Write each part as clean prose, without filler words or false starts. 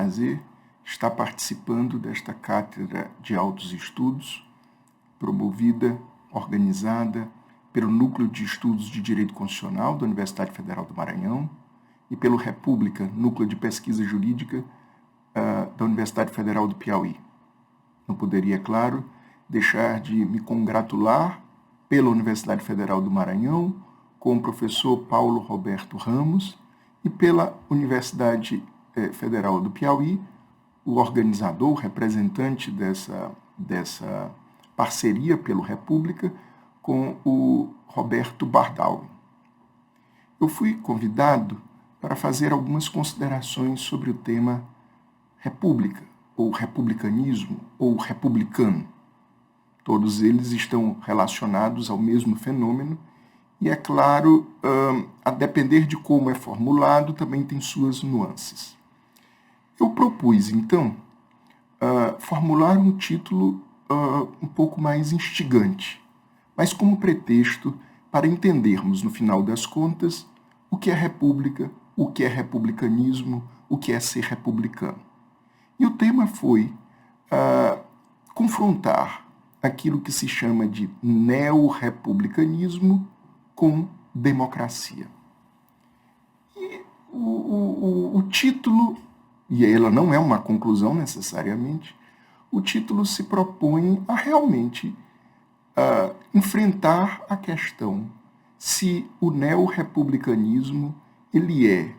prazer estar participando desta cátedra de altos estudos, promovida, organizada pelo Núcleo de Estudos de Direito Constitucional da Universidade Federal do Maranhão e pelo República, Núcleo de Pesquisa Jurídica da Universidade Federal do Piauí. Não poderia, claro, deixar de me congratular pela Universidade Federal do Maranhão com o professor Paulo Roberto Ramos e pela Universidade Federal do Piauí, o organizador, o representante dessa parceria pelo República, com o Roberto Bardal. Eu fui convidado para fazer algumas considerações sobre o tema República, ou republicanismo, ou republicano. Todos eles estão relacionados ao mesmo fenômeno e, é claro, a depender de como é formulado, também tem suas nuances. Eu propus, então, formular um título um pouco mais instigante, mas como pretexto para entendermos, no final das contas, o que é república, o que é republicanismo, o que é ser republicano. E o tema foi confrontar aquilo que se chama de neo-republicanismo com democracia. E o título, e ela não é uma conclusão necessariamente, o título se propõe a realmente enfrentar a questão se o neo-republicanismo ele é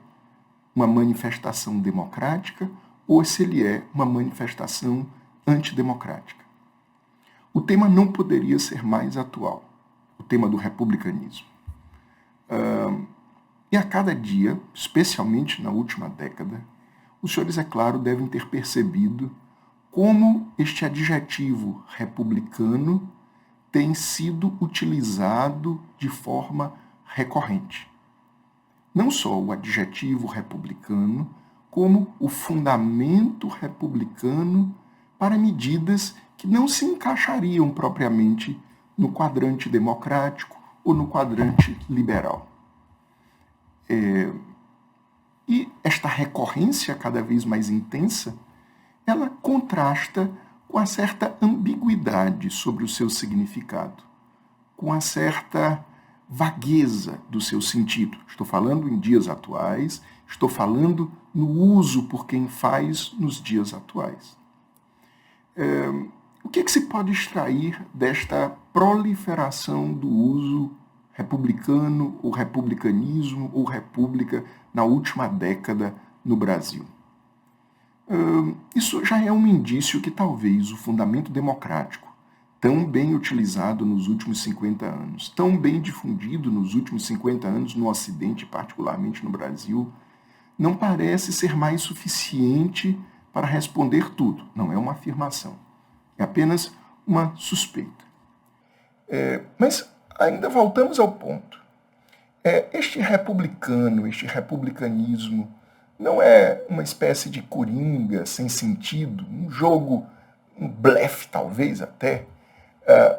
uma manifestação democrática ou se ele é uma manifestação antidemocrática. O tema não poderia ser mais atual, o tema do republicanismo. E a cada dia, especialmente na última década, os senhores, é claro, devem ter percebido como este adjetivo republicano tem sido utilizado de forma recorrente. Não só o adjetivo republicano, como o fundamento republicano para medidas que não se encaixariam propriamente no quadrante democrático ou no quadrante liberal. E esta recorrência cada vez mais intensa, ela contrasta com a certa ambiguidade sobre o seu significado, com a certa vagueza do seu sentido. Estou falando em dias atuais, estou falando no uso por quem faz nos dias atuais. O que se pode extrair desta proliferação do uso republicano, ou republicanismo, ou república na última década no Brasil? Isso já é um indício que talvez o fundamento democrático, tão bem utilizado nos últimos 50 anos, tão bem difundido nos últimos 50 anos no Ocidente, particularmente no Brasil, não parece ser mais suficiente para responder tudo. Não é uma afirmação, é apenas uma suspeita. Mas ainda voltamos ao ponto. Este republicano, este republicanismo, não é uma espécie de coringa sem sentido, um jogo, um blefe talvez até,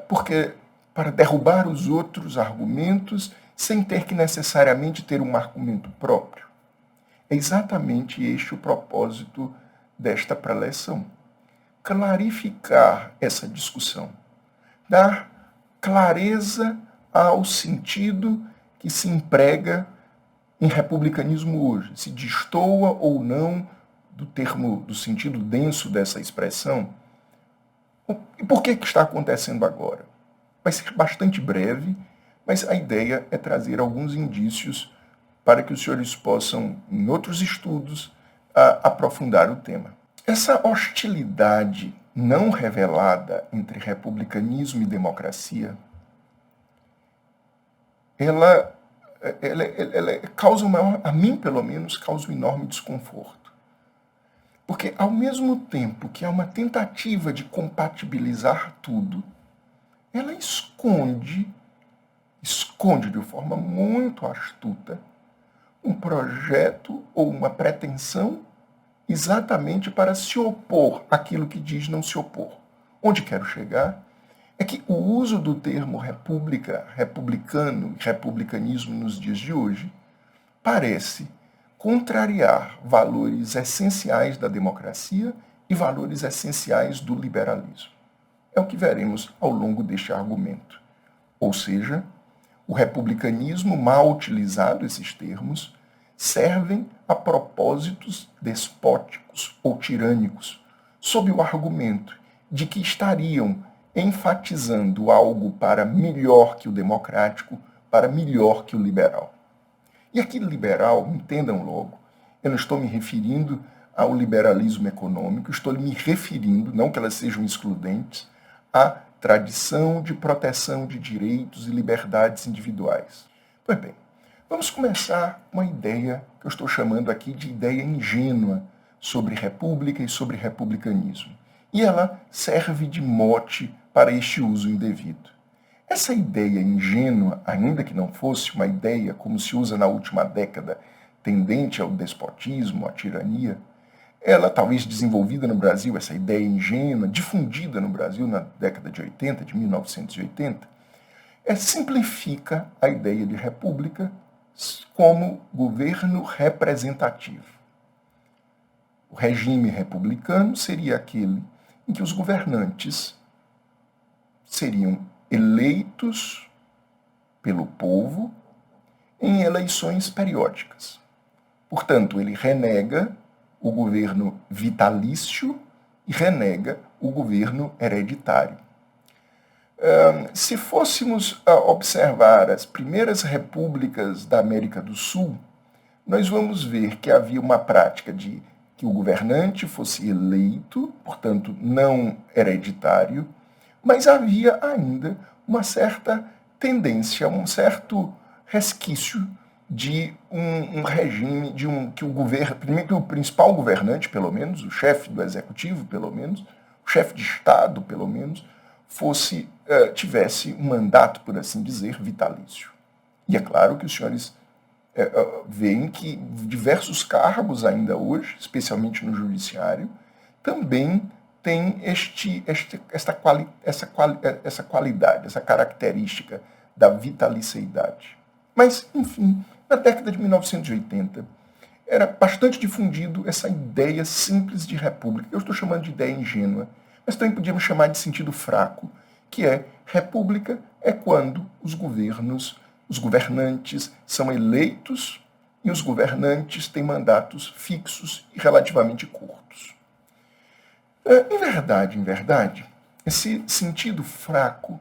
porque para derrubar os outros argumentos sem ter que necessariamente ter um argumento próprio. É exatamente este o propósito desta preleção. Clarificar essa discussão, dar clareza ao sentido que se emprega em republicanismo hoje, se destoa ou não do sentido denso dessa expressão. E por que está acontecendo agora? Vai ser bastante breve, mas a ideia é trazer alguns indícios para que os senhores possam, em outros estudos, aprofundar o tema. Essa hostilidade não revelada entre republicanismo e democracia, ela causa a mim pelo menos, causa um enorme desconforto. Porque ao mesmo tempo que há uma tentativa de compatibilizar tudo, ela esconde de forma muito astuta um projeto ou uma pretensão exatamente para se opor àquilo que diz não se opor. Onde quero chegar é que o uso do termo república, republicano e republicanismo nos dias de hoje parece contrariar valores essenciais da democracia e valores essenciais do liberalismo. É o que veremos ao longo deste argumento. Ou seja, o republicanismo, mal utilizado esses termos, servem a propósitos despóticos ou tirânicos, sob o argumento de que estariam enfatizando algo para melhor que o democrático, para melhor que o liberal. E aqui liberal, entendam logo, eu não estou me referindo ao liberalismo econômico, estou me referindo, não que elas sejam excludentes, à tradição de proteção de direitos e liberdades individuais. Pois bem, vamos começar uma ideia que eu estou chamando aqui de ideia ingênua sobre república e sobre republicanismo. E ela serve de mote para este uso indevido. Essa ideia ingênua, ainda que não fosse uma ideia como se usa na última década, tendente ao despotismo, à tirania, ela, talvez desenvolvida no Brasil, essa ideia ingênua, difundida no Brasil na década de 80, de 1980, simplifica a ideia de república como governo representativo. O regime republicano seria aquele em que os governantes seriam eleitos pelo povo em eleições periódicas. Portanto, ele renega o governo vitalício e renega o governo hereditário. Se fôssemos observar as primeiras repúblicas da América do Sul, nós vamos ver que havia uma prática de que o governante fosse eleito, portanto não hereditário, mas havia ainda uma certa tendência, um certo resquício de um regime, que o governo, primeiro que o principal governante, pelo menos, o chefe do executivo, pelo menos, o chefe de Estado, pelo menos, tivesse um mandato, por assim dizer, vitalício. E é claro que os senhores veem que diversos cargos ainda hoje, especialmente no judiciário, também tem essa qualidade, essa característica da vitaliciedade. Mas, enfim, na década de 1980, era bastante difundido essa ideia simples de república. Eu estou chamando de ideia ingênua, mas também podíamos chamar de sentido fraco, que é república é quando os governantes são eleitos e os governantes têm mandatos fixos e relativamente curtos. Em verdade, esse sentido fraco,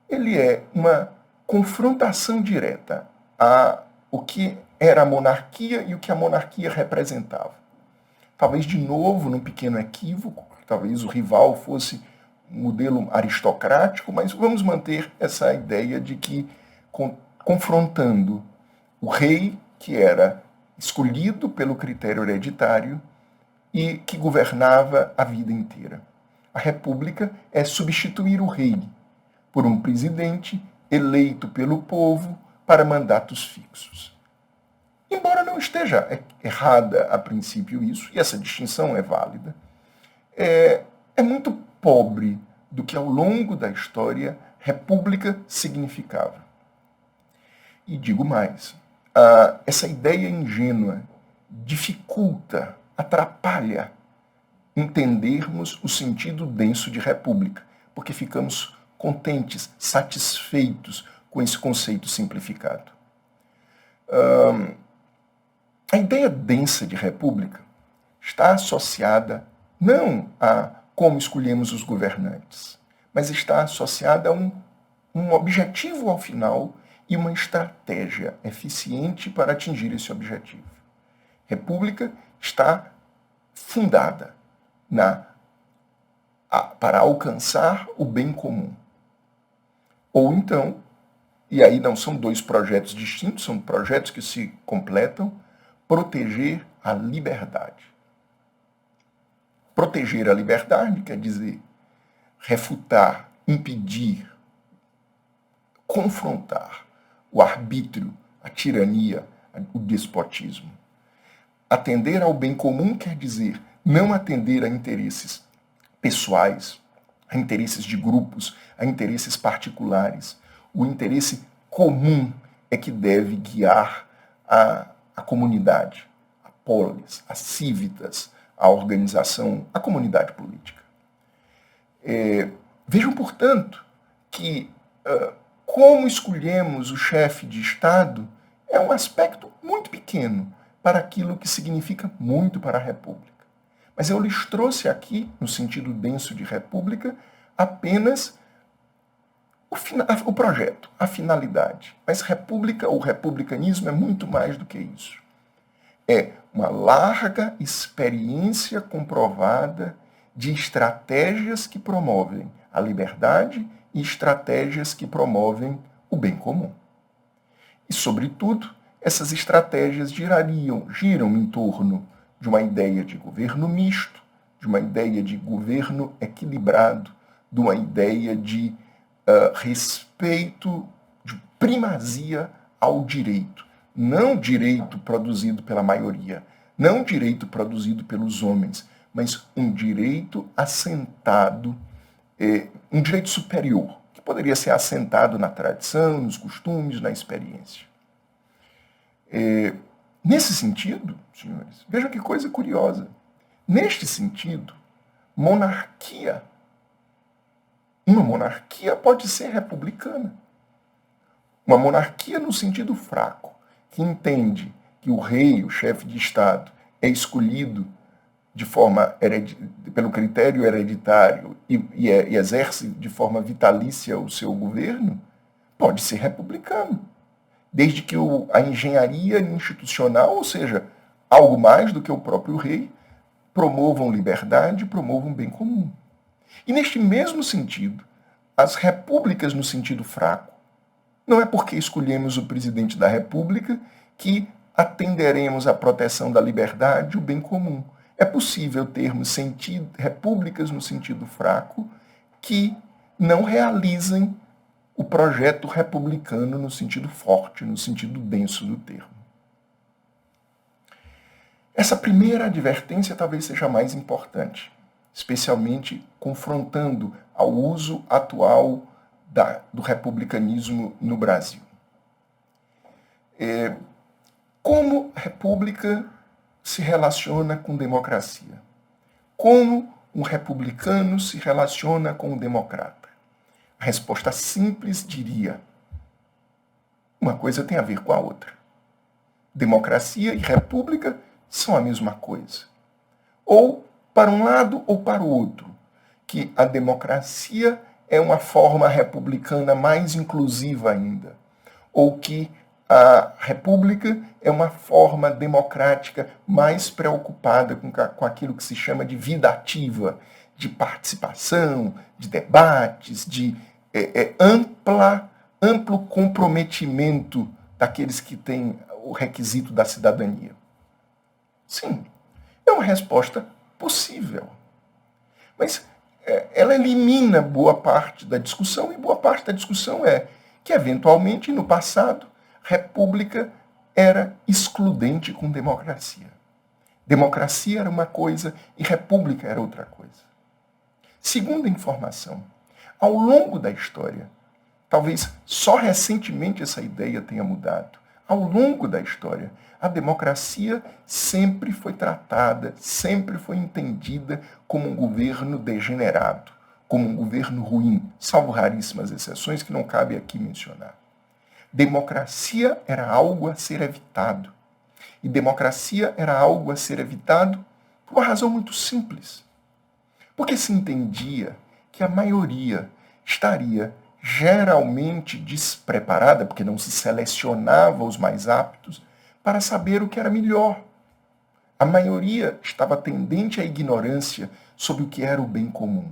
ele é uma confrontação direta a o que era a monarquia e o que a monarquia representava. Talvez, de novo, num pequeno equívoco, talvez o rival fosse um modelo aristocrático, mas vamos manter essa ideia de que, confrontando o rei, que era escolhido pelo critério hereditário e que governava a vida inteira. A república é substituir o rei por um presidente eleito pelo povo para mandatos fixos. Embora não esteja errada a princípio isso, e essa distinção é válida, é muito pobre do que ao longo da história república significava. E digo mais, essa ideia ingênua dificulta, atrapalha entendermos o sentido denso de república, porque ficamos contentes, satisfeitos com esse conceito simplificado. A ideia densa de república está associada não a como escolhemos os governantes, mas está associada a um objetivo ao final e uma estratégia eficiente para atingir esse objetivo. República está fundada para alcançar o bem comum. Ou então, e aí não são dois projetos distintos, são projetos que se completam, proteger a liberdade. Proteger a liberdade quer dizer refutar, impedir, confrontar o arbítrio, a tirania, o despotismo. Atender ao bem comum quer dizer não atender a interesses pessoais, a interesses de grupos, a interesses particulares. O interesse comum é que deve guiar a comunidade. polis, a civitas, a organização, a comunidade política. Vejam, portanto, que como escolhemos o chefe de Estado é um aspecto muito pequeno para aquilo que significa muito para a República. Mas eu lhes trouxe aqui, no sentido denso de República, apenas o projeto, a finalidade. Mas República ou republicanismo é muito mais do que isso. É uma larga experiência comprovada de estratégias que promovem a liberdade e estratégias que promovem o bem comum. E, sobretudo, essas estratégias giram em torno de uma ideia de governo misto, de uma ideia de governo equilibrado, de uma ideia de respeito, de primazia ao direito. Não direito produzido pela maioria, não direito produzido pelos homens, mas um direito assentado, um direito superior, que poderia ser assentado na tradição, nos costumes, na experiência. Nesse sentido, senhores, vejam que coisa curiosa. Neste sentido, uma monarquia pode ser republicana. Uma monarquia no sentido fraco, que entende que o rei, o chefe de Estado, é escolhido pelo critério hereditário e exerce de forma vitalícia o seu governo, pode ser republicano. Desde que a engenharia institucional, ou seja, algo mais do que o próprio rei, promovam liberdade, promovam bem comum. E neste mesmo sentido, as repúblicas no sentido fraco, não é porque escolhemos o presidente da república que atenderemos à proteção da liberdade e o bem comum. É possível termos repúblicas no sentido fraco que não realizem o projeto republicano no sentido forte, no sentido denso do termo. Essa primeira advertência talvez seja a mais importante, especialmente confrontando ao uso atual do republicanismo no Brasil. Como república se relaciona com democracia? Como um republicano se relaciona com um democrata? A resposta simples diria: uma coisa tem a ver com a outra. Democracia e república são a mesma coisa. Ou para um lado ou para o outro, que a democracia é uma forma republicana mais inclusiva ainda, ou que a república é uma forma democrática mais preocupada com aquilo que se chama de vida ativa, de participação, de debates, de amplo comprometimento daqueles que têm o requisito da cidadania. Sim, é uma resposta possível. Mas ela elimina boa parte da discussão, e boa parte da discussão é que, eventualmente, no passado, república era excludente com democracia. Democracia era uma coisa e república era outra coisa. Segunda informação, ao longo da história, talvez só recentemente essa ideia tenha mudado, ao longo da história, a democracia sempre foi tratada, sempre foi entendida como um governo degenerado, como um governo ruim, salvo raríssimas exceções que não cabe aqui mencionar. Democracia era algo a ser evitado. E democracia era algo a ser evitado por uma razão muito simples. Porque se entendia que a maioria estaria geralmente despreparada, porque não se selecionava os mais aptos, para saber o que era melhor. A maioria estava tendente à ignorância sobre o que era o bem comum.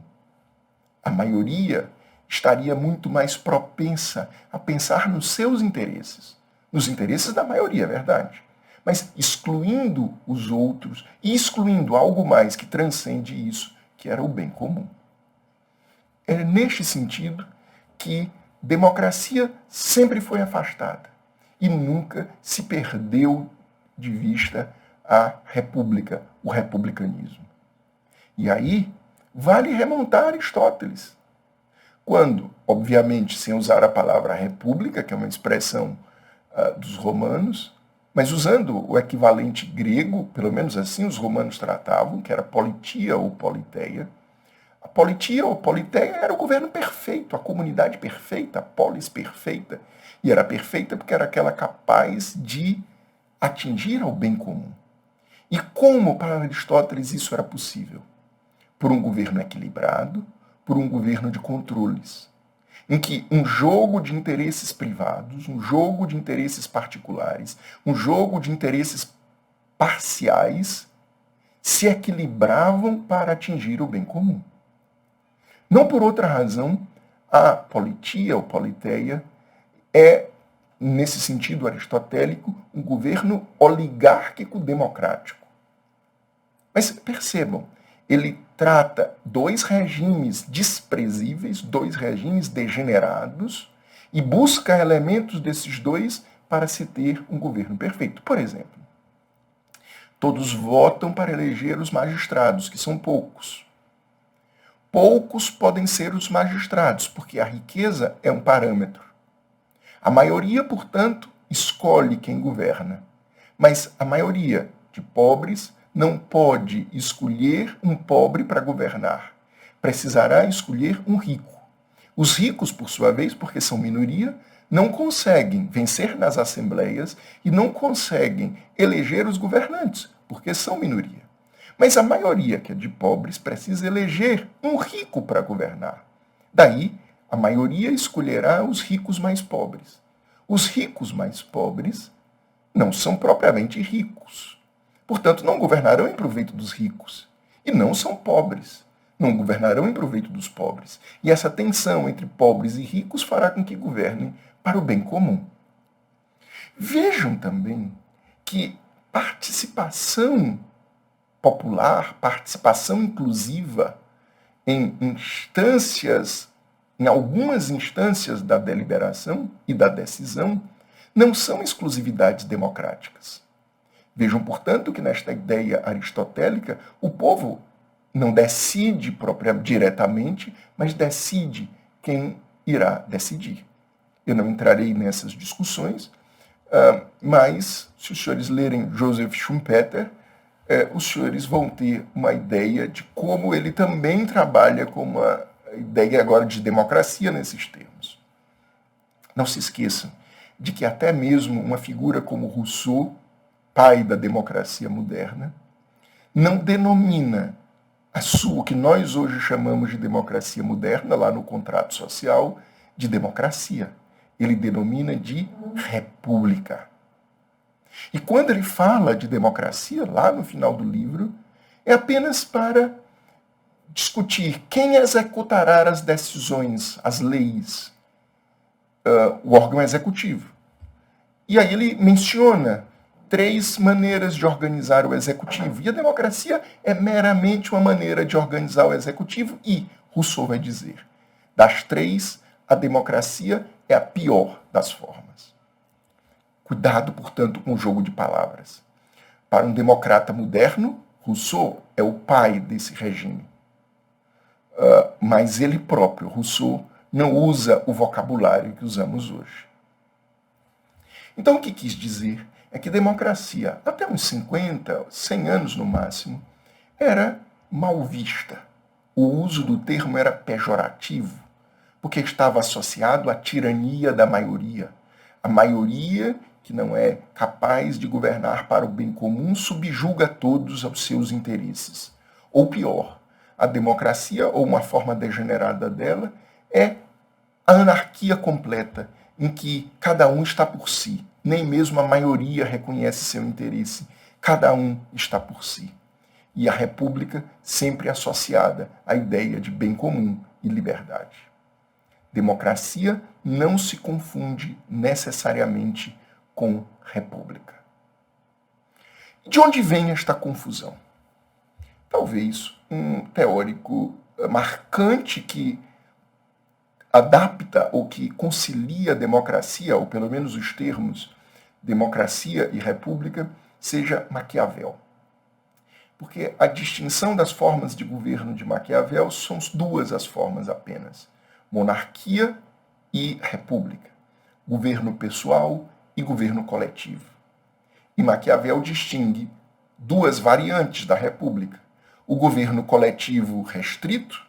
A maioria estaria muito mais propensa a pensar nos seus interesses. Nos interesses da maioria, é verdade. Mas excluindo os outros e excluindo algo mais que transcende isso, que era o bem comum. É neste sentido que democracia sempre foi afastada e nunca se perdeu de vista a república, o republicanismo. E aí, vale remontar a Aristóteles, quando, obviamente, sem usar a palavra república, que é uma expressão dos romanos, mas usando o equivalente grego, pelo menos assim os romanos tratavam, que era politia ou politeia. A politia ou politeia era o governo perfeito, a comunidade perfeita, a polis perfeita. E era perfeita porque era aquela capaz de atingir ao bem comum. E como, para Aristóteles, isso era possível? Por um governo equilibrado, por um governo de controles, em que um jogo de interesses privados, um jogo de interesses particulares, um jogo de interesses parciais se equilibravam para atingir o bem comum. Não por outra razão, a politia ou politeia é, nesse sentido aristotélico, um governo oligárquico democrático. Mas percebam, ele trata dois regimes desprezíveis, dois regimes degenerados, e busca elementos desses dois para se ter um governo perfeito. Por exemplo, todos votam para eleger os magistrados, que são poucos. Poucos podem ser os magistrados, porque a riqueza é um parâmetro. A maioria, portanto, escolhe quem governa. Mas a maioria de pobres não pode escolher um pobre para governar. Precisará escolher um rico. Os ricos, por sua vez, porque são minoria, não conseguem vencer nas assembleias e não conseguem eleger os governantes, porque são minoria. Mas a maioria, que é de pobres, precisa eleger um rico para governar. Daí, a maioria escolherá os ricos mais pobres. Os ricos mais pobres não são propriamente ricos. Portanto, não governarão em proveito dos ricos. E não são pobres. Não governarão em proveito dos pobres. E essa tensão entre pobres e ricos fará com que governem para o bem comum. Vejam também que participação popular, participação inclusiva em algumas instâncias da deliberação e da decisão, não são exclusividades democráticas. Vejam, portanto, que nesta ideia aristotélica, o povo não decide diretamente, mas decide quem irá decidir. Eu não entrarei nessas discussões, mas se os senhores lerem Joseph Schumpeter, os senhores vão ter uma ideia de como ele também trabalha com uma ideia agora de democracia nesses termos. Não se esqueçam de que até mesmo uma figura como Rousseau, pai da democracia moderna, não denomina o que nós hoje chamamos de democracia moderna, lá no contrato social, de democracia. Ele denomina de república. E quando ele fala de democracia, lá no final do livro, é apenas para discutir quem executará as decisões, as leis, o órgão executivo. E aí ele menciona 3 maneiras de organizar o executivo. E a democracia é meramente uma maneira de organizar o executivo e, Rousseau vai dizer, das 3, a democracia é a pior das formas. Cuidado, portanto, com o jogo de palavras. Para um democrata moderno, Rousseau é o pai desse regime. Mas ele próprio, Rousseau, não usa o vocabulário que usamos hoje. Então, o que quis dizer é que democracia, até uns 50, 100 anos no máximo, era mal vista. O uso do termo era pejorativo, porque estava associado à tirania da maioria. A maioria, que não é capaz de governar para o bem comum, subjuga todos aos seus interesses. Ou pior, a democracia, ou uma forma degenerada dela, é a anarquia completa, em que cada um está por si. Nem mesmo a maioria reconhece seu interesse. Cada um está por si. E a república sempre associada à ideia de bem comum e liberdade. Democracia não se confunde necessariamente com república. De onde vem esta confusão? Talvez um teórico marcante que adapta ou que concilia a democracia, ou pelo menos os termos democracia e república, seja Maquiavel. Porque a distinção das formas de governo de Maquiavel são 2 as formas apenas: monarquia e república, governo pessoal e governo coletivo. E Maquiavel distingue duas variantes da república: o governo coletivo restrito,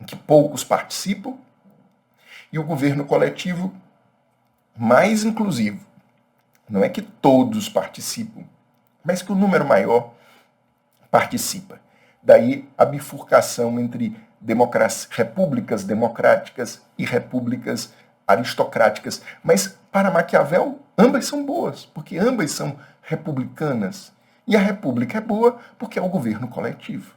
em que poucos participam, e o governo coletivo mais inclusivo. Não é que todos participam, mas que o número maior participa. Daí a bifurcação entre repúblicas democráticas e repúblicas aristocráticas. Mas para Maquiavel, ambas são boas, porque ambas são republicanas. E a república é boa porque é o governo coletivo.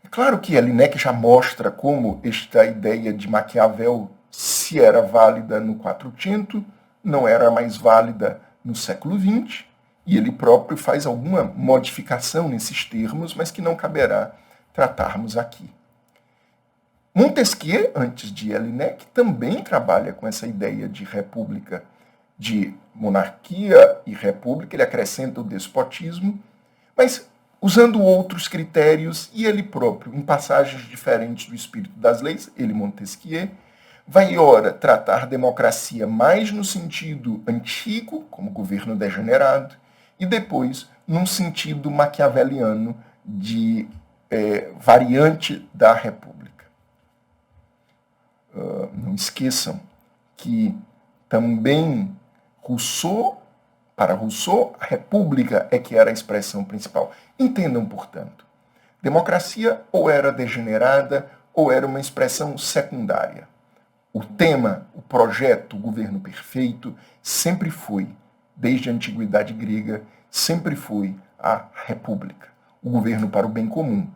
É claro que Elinek já mostra como esta ideia de Maquiavel, se era válida no Quattrocento, não era mais válida no século XX, e ele próprio faz alguma modificação nesses termos, mas que não caberá tratarmos aqui. Montesquieu, antes de Elinek, também trabalha com essa ideia de república, de monarquia e república. Ele acrescenta o despotismo, mas usando outros critérios, e ele próprio, em passagens diferentes do Espírito das Leis, ele, Montesquieu, vai, ora, tratar democracia mais no sentido antigo, como governo degenerado, e depois num sentido maquiaveliano de variante da república. Não esqueçam que também para Rousseau, a república é que era a expressão principal. Entendam, portanto, democracia ou era degenerada ou era uma expressão secundária. O tema, o projeto, o governo perfeito, sempre foi, desde a antiguidade grega, sempre foi a república, o governo para o bem comum,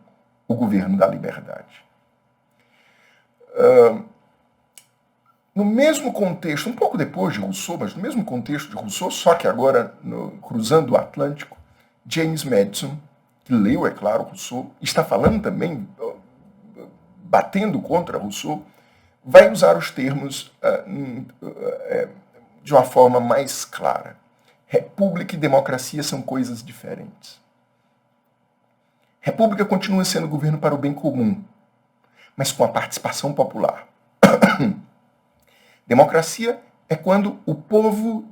o governo da liberdade. No mesmo contexto, um pouco depois de Rousseau, mas no mesmo contexto de Rousseau, só que agora cruzando o Atlântico, James Madison, que leu, é claro, Rousseau, está falando também, batendo contra Rousseau, vai usar os termos de uma forma mais clara. República e democracia são coisas diferentes. República continua sendo governo para o bem comum, mas com a participação popular. Democracia é quando o povo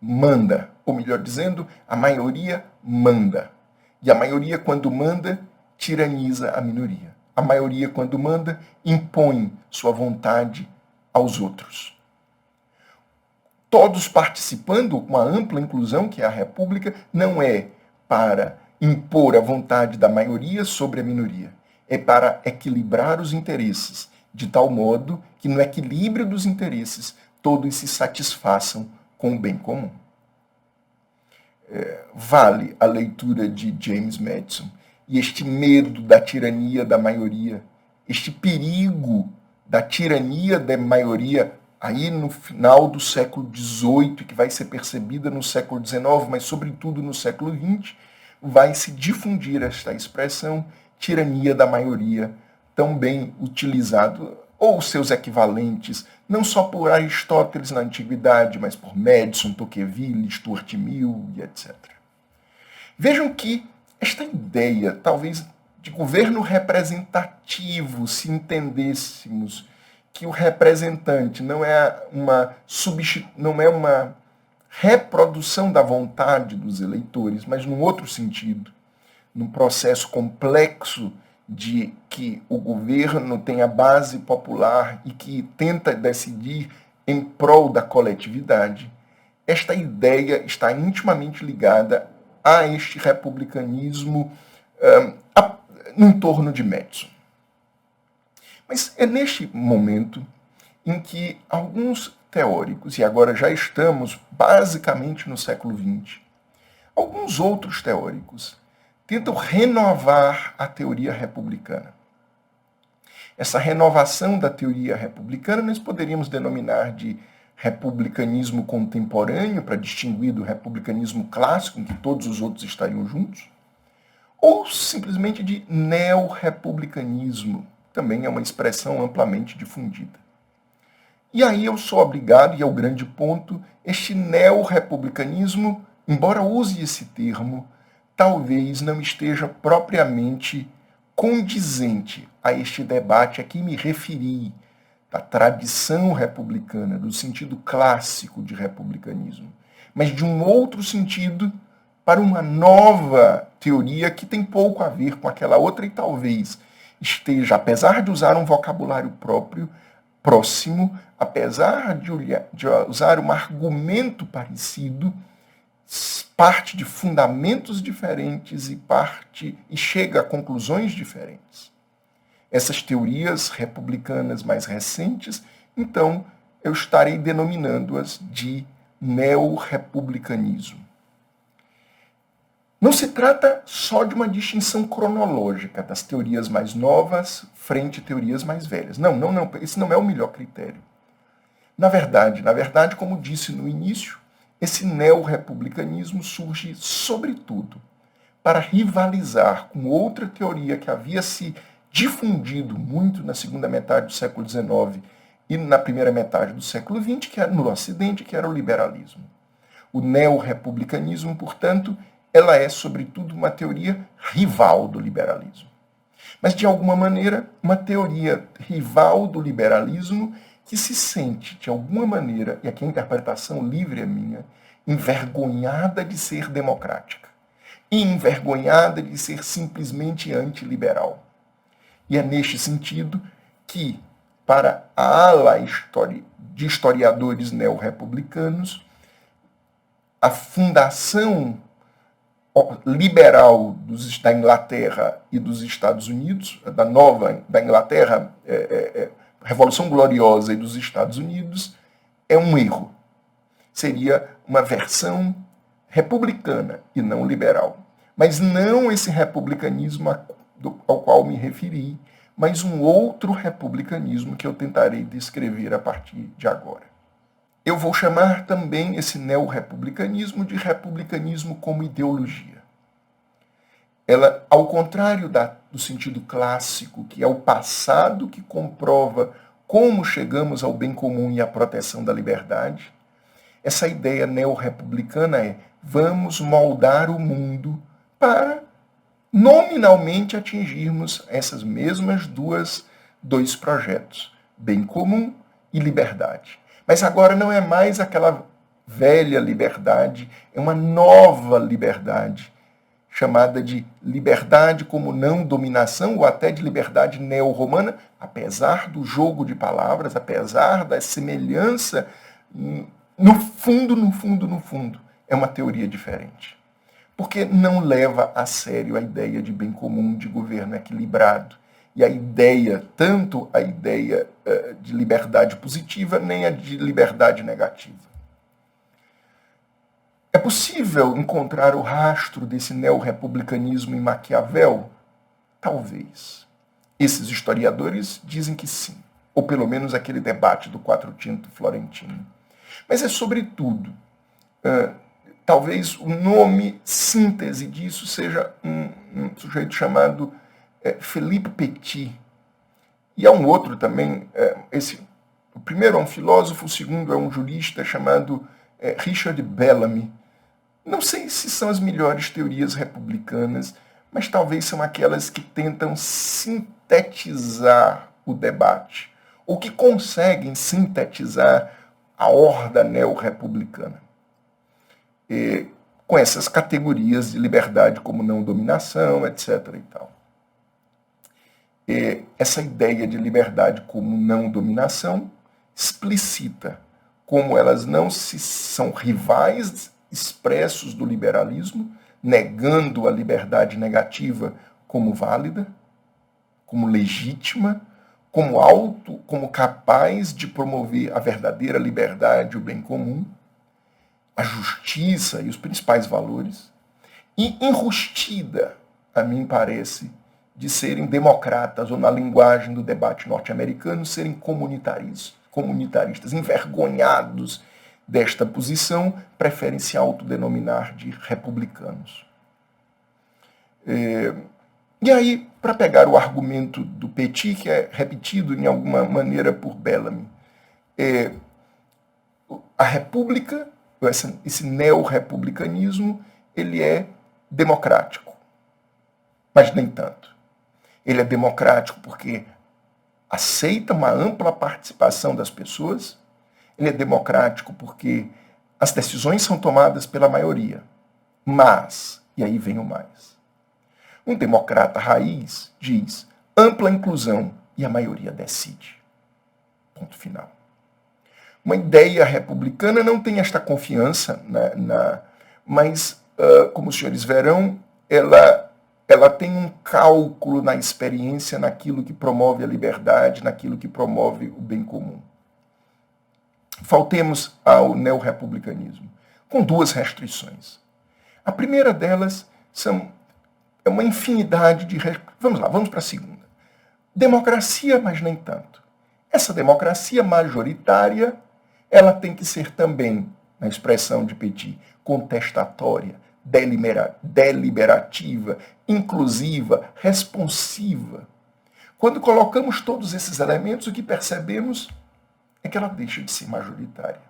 manda, ou melhor dizendo, a maioria manda. E a maioria, quando manda, tiraniza a minoria. A maioria, quando manda, impõe sua vontade aos outros. Todos participando com a ampla inclusão, que é a república, não é para impor a vontade da maioria sobre a minoria. É para equilibrar os interesses, de tal modo que no equilíbrio dos interesses todos se satisfaçam com o bem comum. Vale a leitura de James Madison. E este medo da tirania da maioria, este perigo da tirania da maioria, aí no final do século XVIII, que vai ser percebida no século XIX, mas sobretudo no século XX, vai se difundir esta expressão, tirania da maioria, tão bem utilizado, ou seus equivalentes, não só por Aristóteles na antiguidade, mas por Madison, Tocqueville, Stuart Mill e etc. Vejam que esta ideia, talvez, de governo representativo, se entendêssemos que o representante não é uma reprodução da vontade dos eleitores, mas num outro sentido, num processo complexo de que o governo tenha base popular e que tenta decidir em prol da coletividade, esta ideia está intimamente ligada a este republicanismo no entorno de Madison. Mas é neste momento em que alguns teóricos, e agora já estamos basicamente no século XX, alguns outros teóricos tentam renovar a teoria republicana. Essa renovação da teoria republicana nós poderíamos denominar de republicanismo contemporâneo, para distinguir do republicanismo clássico, em que todos os outros estariam juntos, ou simplesmente de neo-republicanismo, também é uma expressão amplamente difundida. E aí eu sou obrigado, e é o grande ponto, este neo-republicanismo, embora use esse termo, talvez não esteja propriamente condizente a este debate a que me referi, da tradição republicana, do sentido clássico de republicanismo. mas de um outro sentido para uma nova teoria que tem pouco a ver com aquela outra e talvez esteja, apesar de usar um vocabulário próprio, próximo, apesar de usar um argumento parecido, parte de fundamentos diferentes e chega a conclusões diferentes. Essas teorias republicanas mais recentes, então, eu estarei denominando-as de neo-republicanismo. Não se trata só de uma distinção cronológica das teorias mais novas frente a teorias mais velhas. Não. Esse não é o melhor critério. Na verdade, como disse no início, esse neo-republicanismo surge, sobretudo, para rivalizar com outra teoria que havia se difundido muito na segunda metade do século XIX e na primeira metade do século XX, que era no Ocidente, que era o liberalismo. O neo-republicanismo, portanto, ela é, sobretudo, uma teoria rival do liberalismo. Mas, de alguma maneira, uma teoria rival do liberalismo que se sente, de alguma maneira, e aqui a interpretação livre é minha, envergonhada de ser democrática e envergonhada de ser simplesmente antiliberal. E é neste sentido que, para a ala de historiadores neo-republicanos, a fundação liberal da Inglaterra e dos Estados Unidos, da Inglaterra, Revolução Gloriosa e dos Estados Unidos, é um erro. Seria uma versão republicana e não liberal. Mas não esse republicanismo ao qual me referi, mas um outro republicanismo que eu tentarei descrever a partir de agora. Eu vou chamar também esse neo-republicanismo de republicanismo como ideologia. Ela, ao contrário do sentido clássico, que é o passado que comprova como chegamos ao bem comum e à proteção da liberdade, essa ideia neo-republicana é: vamos moldar o mundo para nominalmente atingirmos essas mesmas dois projetos, bem comum e liberdade. Mas agora não é mais aquela velha liberdade, é uma nova liberdade, chamada de liberdade como não dominação, ou até de liberdade neo-romana, apesar do jogo de palavras, apesar da semelhança, no fundo, é uma teoria diferente. Porque não leva a sério a ideia de bem comum, de governo equilibrado, e tanto a ideia de liberdade positiva, nem a de liberdade negativa. É possível encontrar o rastro desse neo-republicanismo em Maquiavel? Talvez. Esses historiadores dizem que sim, ou pelo menos aquele debate do Quattrocinto Florentino. Mas é sobretudo, talvez o nome síntese disso seja um sujeito chamado Philippe Petit. E há um outro também, o primeiro é um filósofo, o segundo é um jurista chamado Richard Bellamy. Não sei se são as melhores teorias republicanas, mas talvez são aquelas que tentam sintetizar o debate, ou que conseguem sintetizar a horda neo-republicana. Com essas categorias de liberdade como não dominação, etc. e tal. Essa ideia de liberdade como não dominação explicita como elas não são rivais expressos do liberalismo, negando a liberdade negativa como válida, como legítima, como capaz de promover a verdadeira liberdade, o bem comum, a justiça e os principais valores, e enrustida, a mim parece, de serem democratas, ou na linguagem do debate norte-americano, serem comunitaristas, envergonhados desta posição, preferem se autodenominar de republicanos. E aí, para pegar o argumento do Petit, que é repetido em alguma maneira por Bellamy, a república, esse neo-republicanismo, ele é democrático, mas nem tanto. Ele é democrático porque aceita uma ampla participação das pessoas, ele é democrático porque as decisões são tomadas pela maioria, mas, e aí vem o mais, um democrata raiz diz ampla inclusão e a maioria decide. Ponto final. Uma ideia republicana não tem esta confiança, mas, como os senhores verão, ela tem um cálculo na experiência, naquilo que promove a liberdade, naquilo que promove o bem comum. Faltemos ao neorrepublicanismo, com duas restrições. A primeira delas é uma infinidade de... Vamos lá, vamos para a segunda. Democracia, mas nem tanto. Essa democracia majoritária, ela tem que ser também, na expressão de Petit, contestatória, deliberativa, inclusiva, responsiva. Quando colocamos todos esses elementos, o que percebemos é que ela deixa de ser majoritária.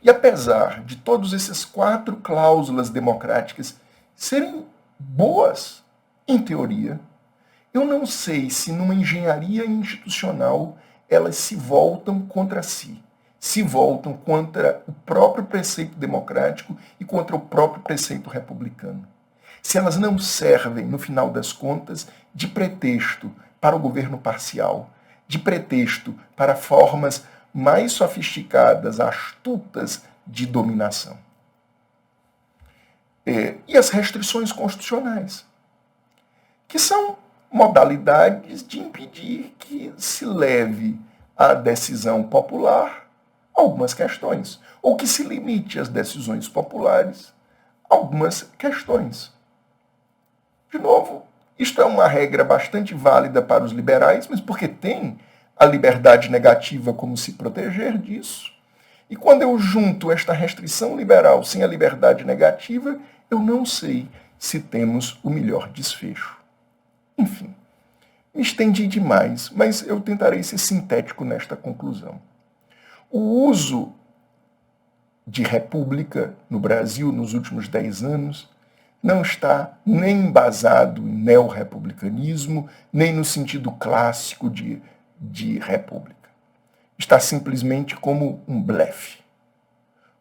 E apesar de todas essas 4 cláusulas democráticas serem boas, em teoria, eu não sei se numa engenharia institucional elas se voltam contra si, se voltam contra o próprio preceito democrático e contra o próprio preceito republicano. Se elas não servem, no final das contas, de pretexto para o governo parcial, de pretexto para formas mais sofisticadas, astutas de dominação. E as restrições constitucionais, que são modalidades de impedir que se leve à decisão popular algumas questões, ou que se limite às decisões populares algumas questões. De novo, isto é uma regra bastante válida para os liberais, mas porque tem a liberdade negativa como se proteger disso. E quando eu junto esta restrição liberal sem a liberdade negativa, eu não sei se temos o melhor desfecho. Enfim, me estendi demais, mas eu tentarei ser sintético nesta conclusão. O uso de república no Brasil nos últimos 10 anos não está nem embasado em neorrepublicanismo, nem no sentido clássico de república. Está simplesmente como um blefe,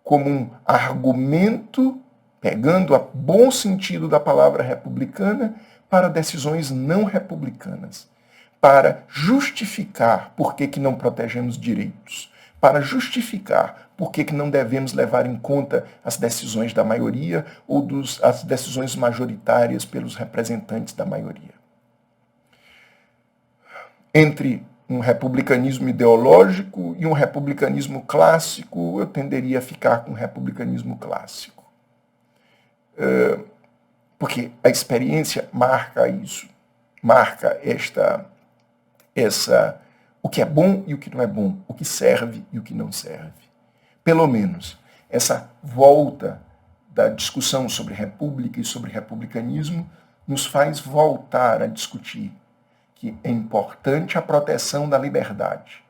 como um argumento, pegando o bom sentido da palavra republicana, para decisões não republicanas, para justificar por que não protegemos direitos, para justificar por que não devemos levar em conta as decisões da maioria ou as decisões majoritárias pelos representantes da maioria. Entre um republicanismo ideológico e um republicanismo clássico, eu tenderia a ficar com o republicanismo clássico. Porque a experiência marca isso, marca o que é bom e o que não é bom, o que serve e o que não serve. Pelo menos, essa volta da discussão sobre república e sobre republicanismo nos faz voltar a discutir que é importante a proteção da liberdade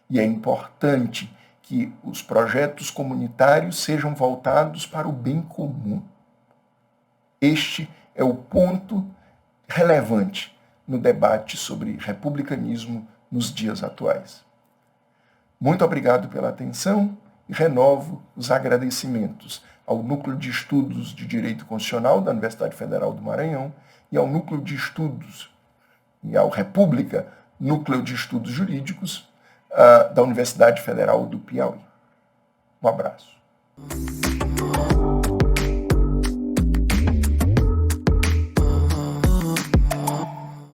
e é importante que os projetos comunitários sejam voltados para o bem comum. Este é o ponto relevante no debate sobre republicanismo nos dias atuais. Muito obrigado pela atenção e renovo os agradecimentos ao Núcleo de Estudos de Direito Constitucional da Universidade Federal do Maranhão e ao Núcleo de Estudos e ao República, Núcleo de Estudos Jurídicos da Universidade Federal do Piauí. Um abraço.